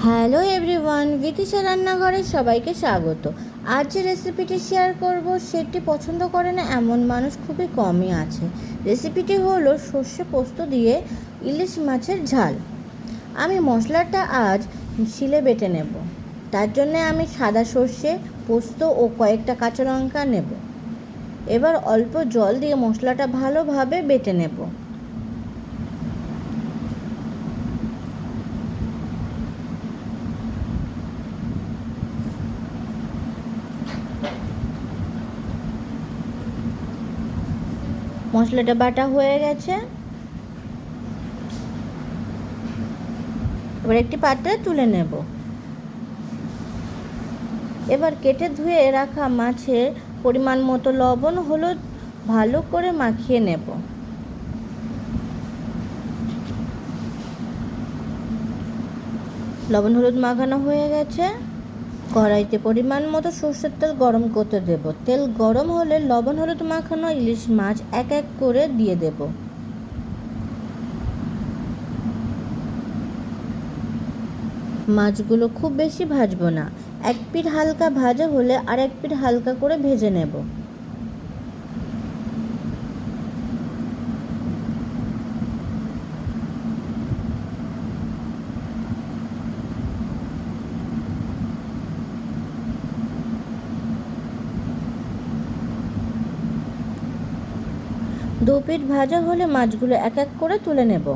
Hello everyone, বিথিশা রান্নাঘরে সবাইকে স্বাগত। আজ যে রেসিপিটি শেয়ার করব সেটি পছন্দ করে না এমন মানুষ খুবই কমই আছে। রেসিপিটি হলো সর্ষে পোস্ত দিয়ে ইলিশ মাছের ঝাল। আমি মশলাটা আজ শিলে বেটে নেব। তার জন্য আমি সাদা সর্ষে, পোস্ত ও কয়েকটা কাঁচা লঙ্কা নেব। এবার অল্প জল দিয়ে মশলাটা ভালোভাবে বেটে নেব। মশলাটা বাটা হয়ে গেছে। এবার একটি পাত্রে তুলে নেব। এবার কেটে ধুয়ে রাখা মাছের পরিমাণ মতো লবণ হলুদ ভালো করে মাখিয়ে নেব। লবণ হলুদ মাখানো হয়ে গেছে। কড়াইতে পরিমাণ মতো সরষের তেল গরম করতে দেব। তেল গরম হলে লবণ হলুদ মাখানো ইলিশ মাছ এক এক করে দিয়ে দেব। মাছগুলো খুব বেশি ভাজবো না, এক পিঠ হালকা ভাজা হলে আর এক পিঠ হালকা করে ভেজে নেব। দু পিঠ ভাজা হলে মাছগুলো এক এক করে তুলে নেব।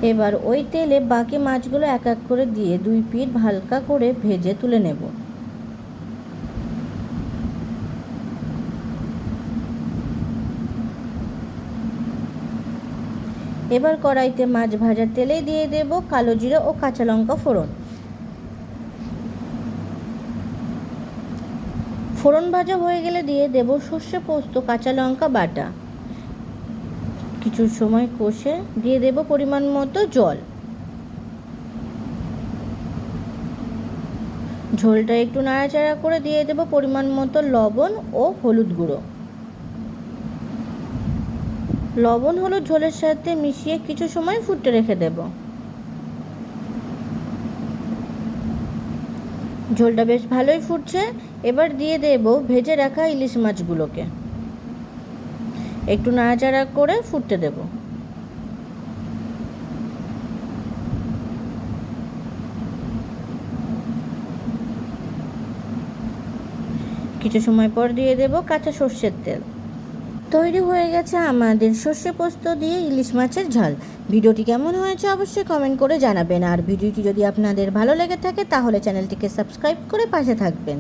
এবার ওই তেলে বাকি মাছগুলো এক এক করে দিয়ে দুই পিঠ হালকা করে ভেজে তুলে নেব। এবার কড়াইতে মাছ ভাজা তেলে দিয়ে দেব কালো জিরা ও কাঁচা লঙ্কা ফোড়ন। ফোড়ন ভাজা হয়ে গেলে দিয়ে দেব সর্ষে পোস্ত কাঁচা লঙ্কা বাটা। কিছু সময় কষে দিয়ে দেব পরিমাণ মতো জল। ঝোলটা একটু নাড়াচাড়া করে দিয়ে দেব পরিমাণ মতো লবণ ও হলুদ গুঁড়ো। লবণ হলুদ ঝোলের সাথে মিশিয়ে কিছু সময় ফুটতে রেখে দেব। ঝোলটা বেশ ভালোই ফুটছে। এবার দিয়ে দেব ভেজে রাখা ইলিশ মাছগুলোকে। একটু নাড়াচাড়া করে ফুটতে দেব। কিছু সময় পর দিয়ে দেব কাঁচা সর্ষের তেল। তৈরি হয়ে গেছে আমাদের সর্ষে পোস্ত দিয়ে ইলিশ মাছের ঝাল। ভিডিওটি কেমন হয়েছে অবশ্যই কমেন্ট করে জানাবেন। আর ভিডিওটি যদি আপনাদের ভালো লেগে থাকে তাহলে চ্যানেলটিকে সাবস্ক্রাইব করে পাশে থাকবেন।